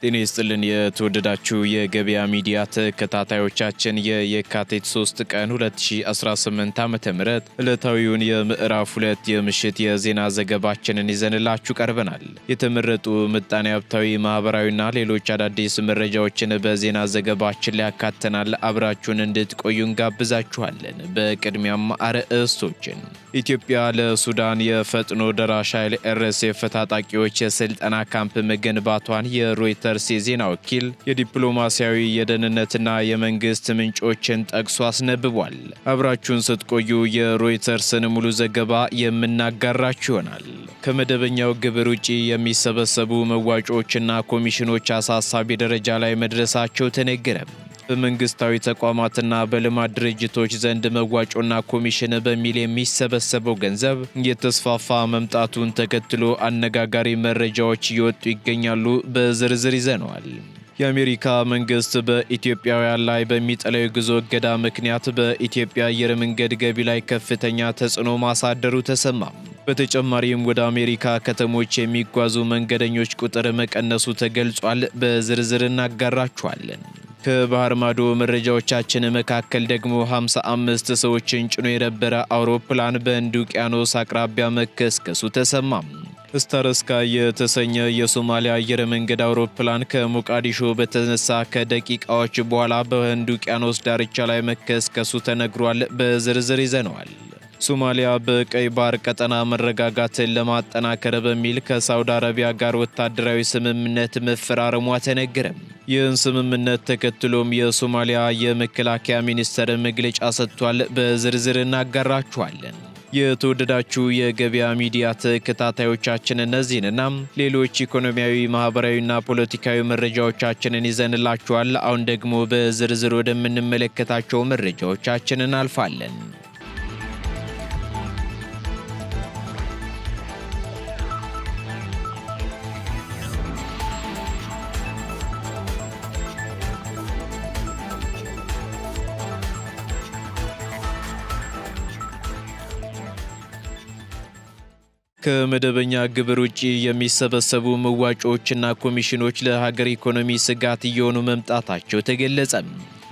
ጤና ይስጥልን የተወደዳችሁ የገበያ ሚዲያ ተከታታዮቻችን የካቲት 3 ቀን 2018 ዓ.ም ዕለታዊውን የምዕራፍ 2 የምሽት የዜና ዘገባችንን ይዘንላችሁ ቀርበናል። የተመረጡ ምጣኔ ሀብታዊ፣ ማህበራዊና ሌሎች አዳዲስ መረጃዎችን በዜና ዘገባችን ላይ ያካተናል። አብራችሁን እንድትቆዩ እንጋብዛችኋለን። በቅድሚያም አርዕስቶችን ኢትዮጵያ ለሱዳን የፈጥኖ ደራሽ ኃይል RSF ታጣቂዎች የስልጠና ካምፕ መገንባቷን የሮይተርስ የዜና ወኪል የዲፕሎማሲያዊ የደህንነትና የመንግስት ምንጮችን ጠቅሶ አስነብቧል። አብራችሁን ስትቆዩ የሮይተርስን ሙሉ ዘገባ የምናጋራችሁ ይሆናል። ከመደበኛው ግብር ውጪ የሚሰበሰቡ መዋጮዎችና ኮሚሽኖች አሳሳቢ ደረጃ ላይ መድረሳቸው ተነገረ። በመንግስታዊ ተቋማትና በልማት ድርጅቶች ዘንድ መዋጮና ኮሚሽን በሚል የሚሰበሰበው ገንዘብ እየተስፋፋ መምጣቱን ተከትሎ አነጋጋሪ መረጃዎች እየወጡ ይገኛሉ። በዝርዝር ይዘነዋል። የአሜሪካ መንግስት በኢትዮጵያውያን ላይ በሚጥለው የጉዞ እገዳ ምክንያት በኢትዮጵያ አየር መንገድ ገቢ ላይ ከፍተኛ ተጽዕኖ ማሳደሩ ተሰማ። በተጨማሪም ወደ አሜሪካ ከተሞች የሚጓዙ መንገደኞች ቁጥር መቀነሱ ተገልጿል። በዝርዝር እናጋራችኋለን። ከባህር ማዶ መረጃዎቻችን መካከል ደግሞ 55 ሰዎችን ጭኖ የነበረ አውሮፕላን በህንድ ውቅያኖስ አቅራቢያ መከስከሱ ተሰማ። ስታር ስካይ የተሰኘ የሶማሊያ አየር መንገድ አውሮፕላን ከሞቃዲሾ በተነሳ ከደቂቃዎች በኋላ በህንድ ውቅያኖስ ዳርቻ ላይ መከስከሱ ተነግሯል። በዝርዝር ይዘነዋል። ሶማሊያ በቀይ ባህር ቀጠና መረጋጋትን ለማጠናከር በሚል ከሳውዲ አረቢያ ጋር ወታደራዊ ስምምነት መፈራረሟ ተነገረ። ይህን ስምምነት ተከትሎም የሶማሊያ የመከላከያ ሚኒስቴር መግለጫ ሰጥቷል። በዝርዝር እናጋራችኋለን። የተወደዳችሁ የገበያ ሚዲያ ተከታታዮቻችን እነዚህንና ሌሎች ኢኮኖሚያዊ፣ ማህበራዊና ፖለቲካዊ መረጃዎቻችንን ይዘንላችኋል። አሁን ደግሞ በዝርዝር ወደምንመለከታቸው መረጃዎቻችን እናልፋለን። ከመደበኛ ግብር ውጪ የሚሰበሰቡ መዋጮዎችና ኮሚሽኖች ለሀገር ኢኮኖሚ ስጋት እየሆኑ መምጣታቸው ተገለጸ።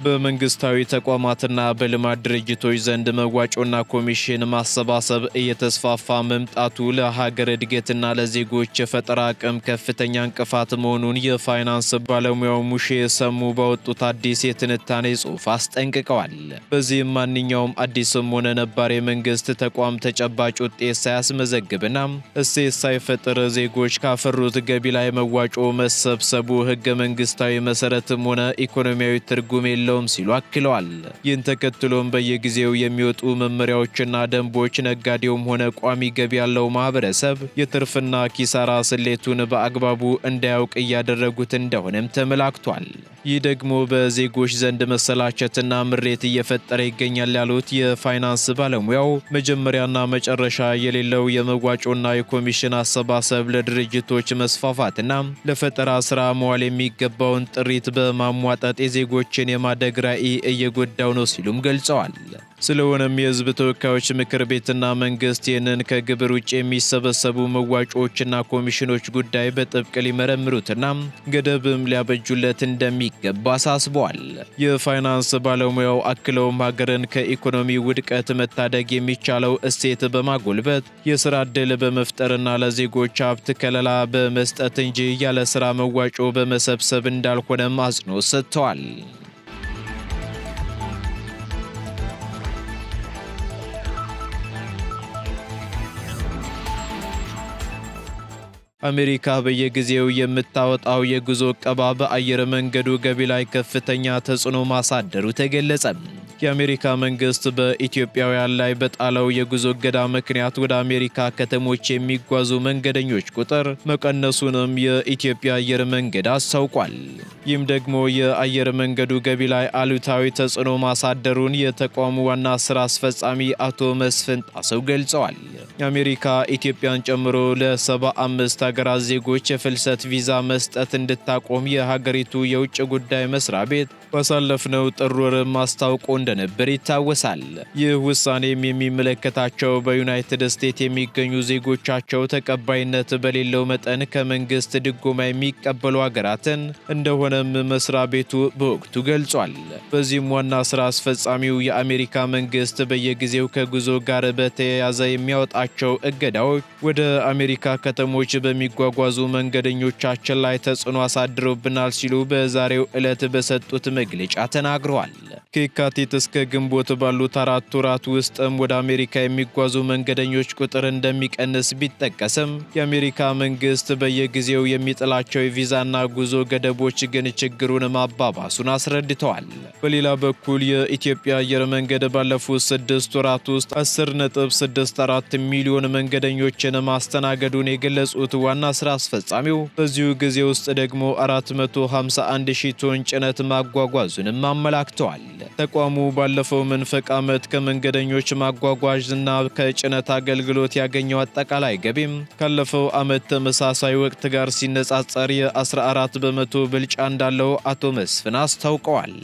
በመንግስታዊ ተቋማትና በልማት ድርጅቶች ዘንድ መዋጮና ኮሚሽን ማሰባሰብ እየተስፋፋ መምጣቱ ለሀገር እድገትና ለዜጎች የፈጠራ አቅም ከፍተኛ እንቅፋት መሆኑን የፋይናንስ ባለሙያው ሙሼ ሰሙ ባወጡት አዲስ የትንታኔ ጽሑፍ አስጠንቅቀዋል። በዚህም ማንኛውም አዲስም ሆነ ነባር የመንግስት ተቋም ተጨባጭ ውጤት ሳያስመዘግብና እሴት ሳይፈጥር ዜጎች ካፈሩት ገቢ ላይ መዋጮ መሰብሰቡ ህገ መንግስታዊ መሰረትም ሆነ ኢኮኖሚያዊ ትርጉም የለውም ሲሉ አክለዋል። ይህን ተከትሎም በየጊዜው የሚወጡ መመሪያዎችና ደንቦች ነጋዴውም ሆነ ቋሚ ገቢ ያለው ማህበረሰብ የትርፍና ኪሳራ ስሌቱን በአግባቡ እንዳያውቅ እያደረጉት እንደሆነም ተመላክቷል። ይህ ደግሞ በዜጎች ዘንድ መሰላቸትና ምሬት እየፈጠረ ይገኛል ያሉት የፋይናንስ ባለሙያው መጀመሪያና መጨረሻ የሌለው የመዋጮና የኮሚሽን አሰባሰብ ለድርጅቶች መስፋፋትና ለፈጠራ ስራ መዋል የሚገባውን ጥሪት በማሟጠጥ የዜጎችን የማደግ ራዕይ እየጎዳው ነው ሲሉም ገልጸዋል። ስለሆነም የህዝብ ተወካዮች ምክር ቤትና መንግስት ይህንን ከግብር ውጭ የሚሰበሰቡ መዋጮዎችና ኮሚሽኖች ጉዳይ በጥብቅ ሊመረምሩትና ገደብም ሊያበጁለት እንደሚገባ አሳስበዋል። የፋይናንስ ባለሙያው አክለውም ሀገርን ከኢኮኖሚ ውድቀት መታደግ የሚቻለው እሴት በማጎልበት የስራ ዕድል በመፍጠርና ለዜጎች ሀብት ከለላ በመስጠት እንጂ ያለ ስራ መዋጮ በመሰብሰብ እንዳልሆነም አጽንኦት ሰጥተዋል። አሜሪካ በየጊዜው የምታወጣው የጉዞ ዕቀባ በአየር መንገዱ ገቢ ላይ ከፍተኛ ተጽዕኖ ማሳደሩ ተገለጸ። የአሜሪካ መንግስት በኢትዮጵያውያን ላይ በጣለው የጉዞ እገዳ ምክንያት ወደ አሜሪካ ከተሞች የሚጓዙ መንገደኞች ቁጥር መቀነሱንም የኢትዮጵያ አየር መንገድ አስታውቋል። ይህም ደግሞ የአየር መንገዱ ገቢ ላይ አሉታዊ ተጽዕኖ ማሳደሩን የተቋሙ ዋና ስራ አስፈጻሚ አቶ መስፍን ጣሰው ገልጸዋል። አሜሪካ ኢትዮጵያን ጨምሮ ለ75 ሀገራት ዜጎች የፍልሰት ቪዛ መስጠት እንድታቆም የሀገሪቱ የውጭ ጉዳይ መስሪያ ቤት ባሳለፍነው ጥር ወር ማስታወቁ እንደነበር ይታወሳል። ይህ ውሳኔም የሚመለከታቸው በዩናይትድ ስቴትስ የሚገኙ ዜጎቻቸው ተቀባይነት በሌለው መጠን ከመንግስት ድጎማ የሚቀበሉ ሀገራትን እንደሆነም መስሪያ ቤቱ በወቅቱ ገልጿል። በዚህም ዋና ስራ አስፈጻሚው የአሜሪካ መንግስት በየጊዜው ከጉዞ ጋር በተያያዘ የሚያወጣቸው እገዳዎች ወደ አሜሪካ ከተሞች በሚጓጓዙ መንገደኞቻችን ላይ ተጽዕኖ አሳድሮብናል ሲሉ በዛሬው ዕለት በሰጡት መግለጫ ተናግረዋል። ከየካቲት እስከ ግንቦት ባሉት 4 ወራት ውስጥም ወደ አሜሪካ የሚጓዙ መንገደኞች ቁጥር እንደሚቀንስ ቢጠቀስም የአሜሪካ መንግስት በየጊዜው የሚጥላቸው የቪዛና ጉዞ ገደቦች ግን ችግሩን ማባባሱን አስረድተዋል። በሌላ በኩል የኢትዮጵያ አየር መንገድ ባለፉት 6 ወራት ውስጥ 10.64 ሚሊዮን መንገደኞችን ማስተናገዱን የገለጹት ዋና ስራ አስፈጻሚው በዚሁ ጊዜ ውስጥ ደግሞ 451 ሺህ ቶን ጭነት ማጓጓዙንም አመላክተዋል። ተቋሙ ባለፈው መንፈቅ ዓመት ከመንገደኞች ማጓጓዝና ከጭነት አገልግሎት ያገኘው አጠቃላይ ገቢም ካለፈው ዓመት ተመሳሳይ ወቅት ጋር ሲነጻጸር የ14 በመቶ ብልጫ እንዳለው አቶ መስፍን አስታውቀዋል።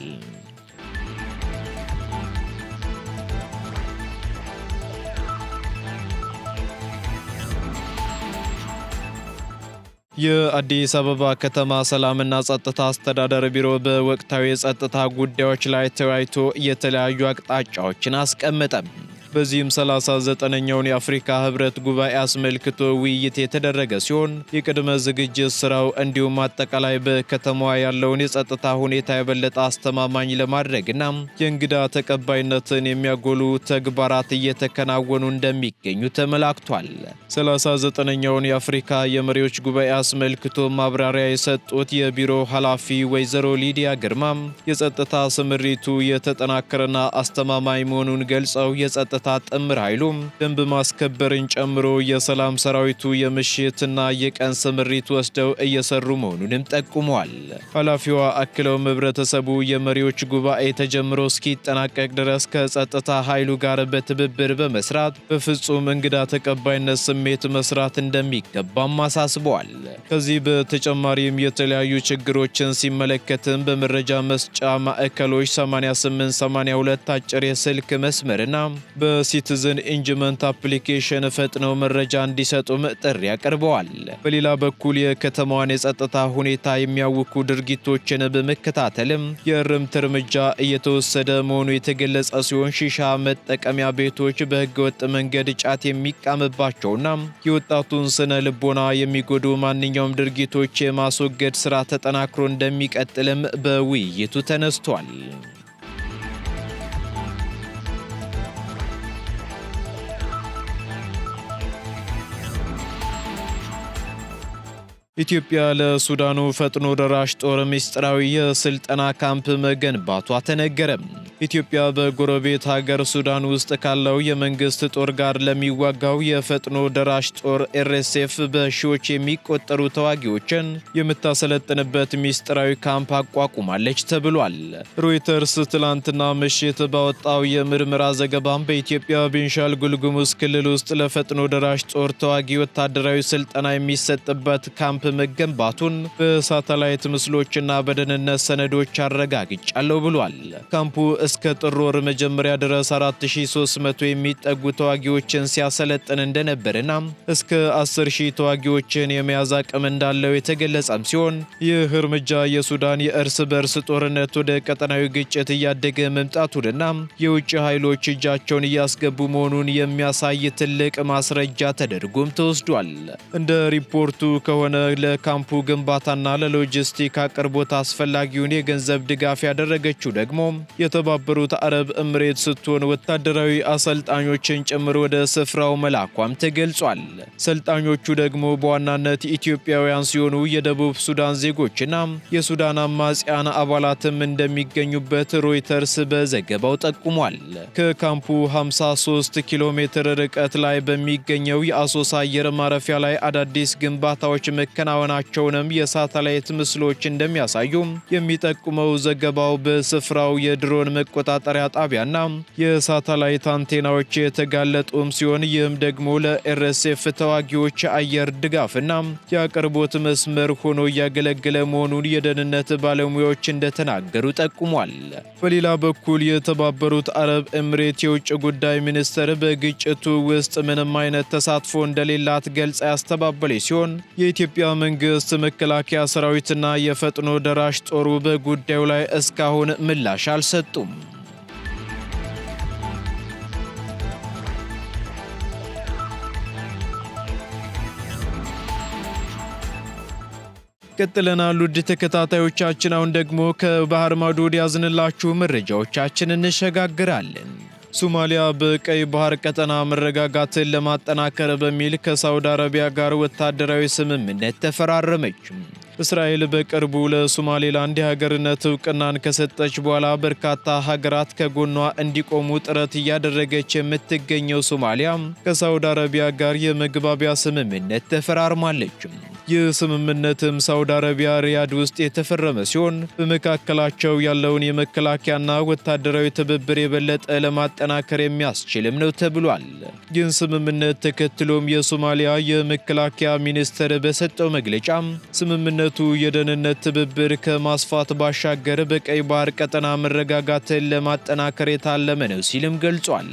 የአዲስ አበባ ከተማ ሰላምና ጸጥታ አስተዳደር ቢሮ በወቅታዊ የጸጥታ ጉዳዮች ላይ ተወያይቶ የተለያዩ አቅጣጫዎችን አስቀመጠ። በዚህም 39ኛውን የአፍሪካ ህብረት ጉባኤ አስመልክቶ ውይይት የተደረገ ሲሆን የቅድመ ዝግጅት ስራው እንዲሁም አጠቃላይ በከተማዋ ያለውን የጸጥታ ሁኔታ የበለጠ አስተማማኝ ለማድረግና የእንግዳ ተቀባይነትን የሚያጎሉ ተግባራት እየተከናወኑ እንደሚገኙ ተመላክቷል። 39ኛውን የአፍሪካ የመሪዎች ጉባኤ አስመልክቶ ማብራሪያ የሰጡት የቢሮ ኃላፊ ወይዘሮ ሊዲያ ግርማም የጸጥታ ስምሪቱ የተጠናከረና አስተማማኝ መሆኑን ገልጸው የጸጥታ ጥምር ኃይሉም ደንብ ማስከበርን ጨምሮ የሰላም ሰራዊቱ የምሽትና የቀን ስምሪት ወስደው እየሰሩ መሆኑንም ጠቁመዋል። ኃላፊዋ አክለውም ህብረተሰቡ የመሪዎች ጉባኤ ተጀምሮ እስኪጠናቀቅ ድረስ ከጸጥታ ኃይሉ ጋር በትብብር በመስራት በፍጹም እንግዳ ተቀባይነት ስሜት መስራት እንደሚገባም አሳስበዋል። ከዚህ በተጨማሪም የተለያዩ ችግሮችን ሲመለከትም በመረጃ መስጫ ማዕከሎች 8882 አጭር የስልክ መስመርና በሲቲዝን ኢንጅመንት አፕሊኬሽን ፈጥነው መረጃ እንዲሰጡም ጥሪ አቅርበዋል። በሌላ በኩል የከተማዋን የጸጥታ ሁኔታ የሚያውኩ ድርጊቶችን በመከታተልም የእርምት እርምጃ እየተወሰደ መሆኑ የተገለጸ ሲሆን ሺሻ መጠቀሚያ ቤቶች በህገወጥ መንገድ ጫት የሚቃምባቸውና የወጣቱን ስነ ልቦና የሚጎዱ ማንኛውም ድርጊቶች የማስወገድ ስራ ተጠናክሮ እንደሚቀጥልም በውይይቱ ተነስቷል። ኢትዮጵያ ለሱዳኑ ፈጥኖ ደራሽ ጦር ምስጢራዊ የስልጠና ካምፕ መገንባቷ ተነገረ። ኢትዮጵያ በጎረቤት ሀገር ሱዳን ውስጥ ካለው የመንግስት ጦር ጋር ለሚዋጋው የፈጥኖ ደራሽ ጦር RSF በሺዎች የሚቆጠሩ ተዋጊዎችን የምታሰለጥንበት ምስጢራዊ ካምፕ አቋቁማለች ተብሏል። ሮይተርስ ትላንትና ምሽት ባወጣው የምርመራ ዘገባም በኢትዮጵያ ቤንሻንጉል ጉሙዝ ክልል ውስጥ ለፈጥኖ ደራሽ ጦር ተዋጊ ወታደራዊ ስልጠና የሚሰጥበት ካምፕ መገንባቱን በሳተላይት ምስሎችና በደህንነት ሰነዶች አረጋግጫለሁ ብሏል። ካምፑ እስከ ጥር ወር መጀመሪያ ድረስ 4300 የሚጠጉ ተዋጊዎችን ሲያሰለጥን እንደነበርና እስከ 10000 ተዋጊዎችን የመያዝ አቅም እንዳለው የተገለጸም ሲሆን ይህ እርምጃ የሱዳን የእርስ በርስ ጦርነት ወደ ቀጠናዊ ግጭት እያደገ መምጣቱንና የውጭ ኃይሎች እጃቸውን እያስገቡ መሆኑን የሚያሳይ ትልቅ ማስረጃ ተደርጎም ተወስዷል። እንደ ሪፖርቱ ከሆነ ለካምፑ ግንባታና ለሎጂስቲክ አቅርቦት አስፈላጊውን የገንዘብ ድጋፍ ያደረገችው ደግሞ የተባበሩት አረብ ኤምሬት ስትሆን ወታደራዊ አሰልጣኞችን ጭምር ወደ ስፍራው መላኳም ተገልጿል። ሰልጣኞቹ ደግሞ በዋናነት ኢትዮጵያውያን ሲሆኑ የደቡብ ሱዳን ዜጎችና የሱዳን አማጽያን አባላትም እንደሚገኙበት ሮይተርስ በዘገባው ጠቁሟል። ከካምፑ 53 ኪሎ ሜትር ርቀት ላይ በሚገኘው የአሶሳ አየር ማረፊያ ላይ አዳዲስ ግንባታዎች መከናወናቸውንም የሳተላይት ምስሎች እንደሚያሳዩ የሚጠቁመው ዘገባው በስፍራው የድሮን መቆጣጠሪያ ጣቢያና የሳተላይት አንቴናዎች የተጋለጡም ሲሆን ይህም ደግሞ ለአርኤስኤፍ ተዋጊዎች የአየር ድጋፍና የአቅርቦት መስመር ሆኖ እያገለገለ መሆኑን የደህንነት ባለሙያዎች እንደተናገሩ ጠቁሟል። በሌላ በኩል የተባበሩት አረብ ኤምሬት የውጭ ጉዳይ ሚኒስትር በግጭቱ ውስጥ ምንም አይነት ተሳትፎ እንደሌላት ገልጻ ያስተባበለች ሲሆን የኢትዮጵያ መንግስት መከላከያ ሰራዊትና የፈጥኖ ደራሽ ጦሩ በጉዳዩ ላይ እስካሁን ምላሽ አልሰጡም። ቀጥለናል ውድ ተከታታዮቻችን። አሁን ደግሞ ከባህር ማዶ ያዝንላችሁ መረጃዎቻችን እንሸጋግራለን። ሶማሊያ በቀይ ባህር ቀጠና መረጋጋትን ለማጠናከር በሚል ከሳውዲ አረቢያ ጋር ወታደራዊ ስምምነት ተፈራረመች። እስራኤል በቅርቡ ለሶማሌላንድ የሀገርነት እውቅናን ከሰጠች በኋላ በርካታ ሀገራት ከጎኗ እንዲቆሙ ጥረት እያደረገች የምትገኘው ሶማሊያ ከሳውዲ አረቢያ ጋር የመግባቢያ ስምምነት ተፈራርማለች። ይህ ስምምነትም ሳውዲ አረቢያ ሪያድ ውስጥ የተፈረመ ሲሆን በመካከላቸው ያለውን የመከላከያና ወታደራዊ ትብብር የበለጠ ለማጠናከር የሚያስችልም ነው ተብሏል። ይህን ስምምነት ተከትሎም የሶማሊያ የመከላከያ ሚኒስቴር በሰጠው መግለጫ ስምምነቱ የደህንነት ትብብር ከማስፋት ባሻገር በቀይ ባህር ቀጠና መረጋጋትን ለማጠናከር የታለመ ነው ሲልም ገልጿል።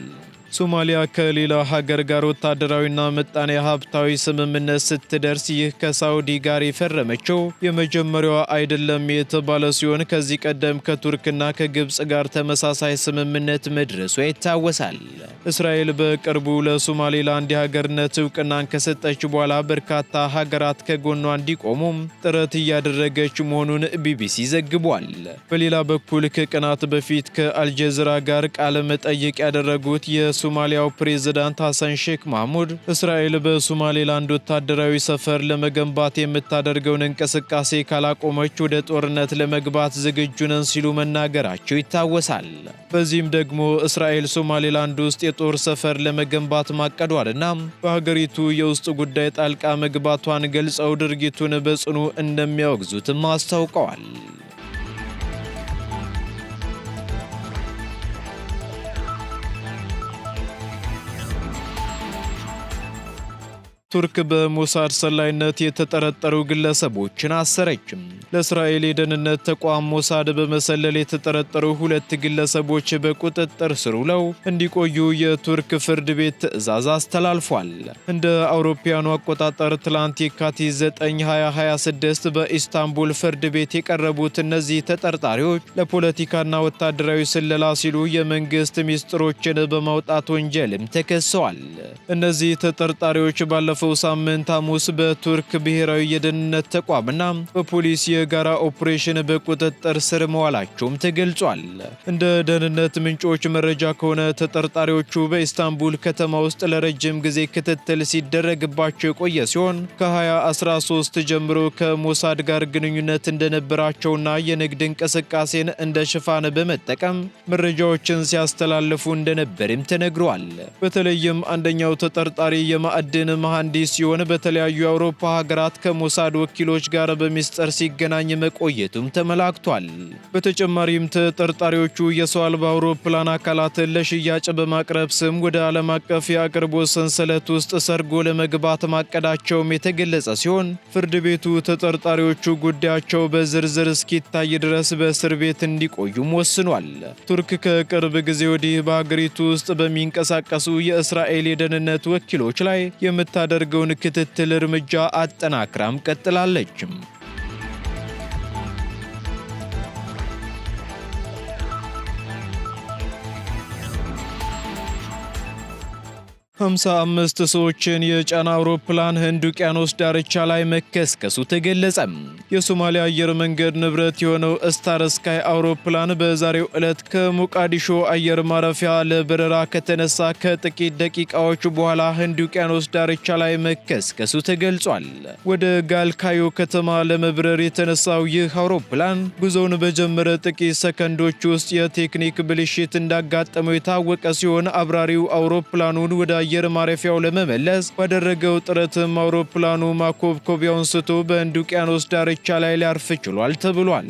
ሶማሊያ ከሌላ ሀገር ጋር ወታደራዊና ምጣኔ ሀብታዊ ስምምነት ስትደርስ ይህ ከሳውዲ ጋር የፈረመችው የመጀመሪያዋ አይደለም የተባለ ሲሆን ከዚህ ቀደም ከቱርክና ከግብፅ ጋር ተመሳሳይ ስምምነት መድረሷ ይታወሳል። እስራኤል በቅርቡ ለሶማሌላንድ የሀገርነት እውቅናን ከሰጠች በኋላ በርካታ ሀገራት ከጎኗ እንዲቆሙም ጥረት እያደረገች መሆኑን ቢቢሲ ዘግቧል። በሌላ በኩል ከቀናት በፊት ከአልጀዚራ ጋር ቃለ መጠይቅ ያደረጉት የሶማሊያው ፕሬዝዳንት ሐሰን ሼክ ማህሙድ እስራኤል በሶማሌላንድ ወታደራዊ ሰፈር ለመገንባት የምታደርገውን እንቅስቃሴ ካላቆመች ወደ ጦርነት ለመግባት ዝግጁ ነን ሲሉ መናገራቸው ይታወሳል። በዚህም ደግሞ እስራኤል ሶማሌላንድ ውስጥ የጦር ሰፈር ለመገንባት ማቀዷንና በሀገሪቱ የውስጥ ጉዳይ ጣልቃ መግባቷን ገልጸው ድርጊቱን በጽኑ እንደሚያወግዙትም አስታውቀዋል። ቱርክ በሞሳድ ሰላይነት የተጠረጠሩ ግለሰቦችን አሰረች። ለእስራኤል የደህንነት ተቋም ሞሳድ በመሰለል የተጠረጠሩ 2 ግለሰቦች በቁጥጥር ስር ውለው እንዲቆዩ የቱርክ ፍርድ ቤት ትዕዛዝ አስተላልፏል። እንደ አውሮፓውያኑ አቆጣጠር ትላንት የካቲት 9 2026 በኢስታንቡል ፍርድ ቤት የቀረቡት እነዚህ ተጠርጣሪዎች ለፖለቲካና ወታደራዊ ስለላ ሲሉ የመንግስት ሚስጥሮችን በማውጣት ወንጀልም ተከሰዋል። እነዚህ ተጠርጣሪዎች ባለፈው ሳምንት ሐሙስ በቱርክ ብሔራዊ የደህንነት ተቋምና በፖሊስ የጋራ ኦፕሬሽን በቁጥጥር ስር መዋላቸውም ተገልጿል። እንደ ደህንነት ምንጮች መረጃ ከሆነ ተጠርጣሪዎቹ በኢስታንቡል ከተማ ውስጥ ለረጅም ጊዜ ክትትል ሲደረግባቸው የቆየ ሲሆን ከ2013 ጀምሮ ከሞሳድ ጋር ግንኙነት እንደነበራቸውና የንግድ እንቅስቃሴን እንደ ሽፋን በመጠቀም መረጃዎችን ሲያስተላልፉ እንደነበርም ተነግሯል። በተለይም አንደኛው ተጠርጣሪ የማዕድን መሐንዲስ ሲሆን በተለያዩ የአውሮፓ ሀገራት ከሞሳድ ወኪሎች ጋር በሚስጥር ሲገናኝ መቆየቱም ተመላክቷል። በተጨማሪም ተጠርጣሪዎቹ የሰው አልባ አውሮፕላን አካላትን ለሽያጭ በማቅረብ ስም ወደ ዓለም አቀፍ የአቅርቦት ሰንሰለት ውስጥ ሰርጎ ለመግባት ማቀዳቸውም የተገለጸ ሲሆን ፍርድ ቤቱ ተጠርጣሪዎቹ ጉዳያቸው በዝርዝር እስኪታይ ድረስ በእስር ቤት እንዲቆዩም ወስኗል። ቱርክ ከቅርብ ጊዜ ወዲህ በሀገሪቱ ውስጥ በሚንቀሳቀሱ የእስራኤል የደህንነት ወኪሎች ላይ የምታደርገውን ክትትል እርምጃ አጠናክራም ቀጥላለች። 55 ሰዎችን የጫነ አውሮፕላን ህንድ ውቅያኖስ ዳርቻ ላይ መከስከሱ ተገለጸ። የሶማሊያ አየር መንገድ ንብረት የሆነው ስታር ስካይ አውሮፕላን በዛሬው ዕለት ከሞቃዲሾ አየር ማረፊያ ለበረራ ከተነሳ ከጥቂት ደቂቃዎች በኋላ ህንድ ውቅያኖስ ዳርቻ ላይ መከስከሱ ተገልጿል። ወደ ጋልካዮ ከተማ ለመብረር የተነሳው ይህ አውሮፕላን ጉዞውን በጀመረ ጥቂት ሰከንዶች ውስጥ የቴክኒክ ብልሽት እንዳጋጠመው የታወቀ ሲሆን አብራሪው አውሮፕላኑን ወደ አየር ማረፊያው ለመመለስ ባደረገው ጥረትም አውሮፕላኑ ማኮብኮቢያውን ስቶ በህንድ ውቅያኖስ ዳርቻ ላይ ሊያርፍ ችሏል ተብሏል።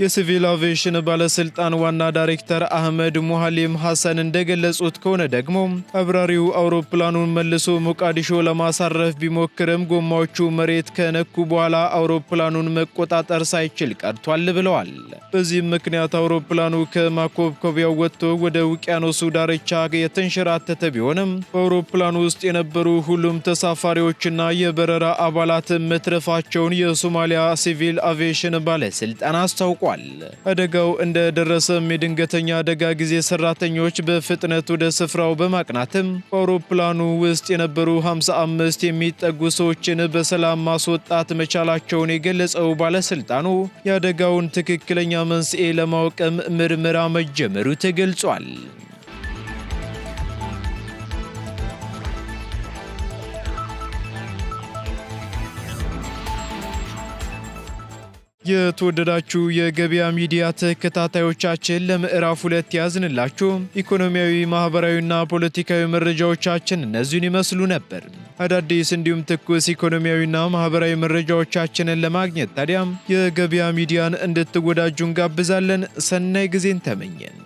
የሲቪል አቪዬሽን ባለስልጣን ዋና ዳይሬክተር አህመድ ሙሐሊም ሐሰን እንደገለጹት ከሆነ ደግሞ አብራሪው አውሮፕላኑን መልሶ ሞቃዲሾ ለማሳረፍ ቢሞክርም ጎማዎቹ መሬት ከነኩ በኋላ አውሮፕላኑን መቆጣጠር ሳይችል ቀርቷል ብለዋል። በዚህም ምክንያት አውሮፕላኑ ከማኮብኮቢያው ወጥቶ ወደ ውቅያኖሱ ዳርቻ የተንሸራተተ ቢሆንም በአውሮፕላኑ ውስጥ የነበሩ ሁሉም ተሳፋሪዎችና የበረራ አባላት መትረፋቸውን የሶማሊያ ሲቪል አቪዬሽን ባለስልጣን አስታውቋል። አደጋው እንደደረሰም የድንገተኛ አደጋ ጊዜ ሰራተኞች በፍጥነት ወደ ስፍራው በማቅናትም በአውሮፕላኑ ውስጥ የነበሩ 55 የሚጠጉ ሰዎችን በሰላም ማስወጣት መቻላቸውን የገለጸው ባለስልጣኑ የአደጋውን ትክክለኛ መንስኤ ለማወቅም ምርመራ መጀመሩ ተገልጿል። የተወደዳችሁ የገበያ ሚዲያ ተከታታዮቻችን ለምዕራፍ 2 ያዝንላችሁ ኢኮኖሚያዊ፣ ማህበራዊና ፖለቲካዊ መረጃዎቻችን እነዚህን ይመስሉ ነበር። አዳዲስ እንዲሁም ትኩስ ኢኮኖሚያዊና ማህበራዊ መረጃዎቻችንን ለማግኘት ታዲያም የገበያ ሚዲያን እንድትወዳጁ እንጋብዛለን። ሰናይ ጊዜን ተመኘን።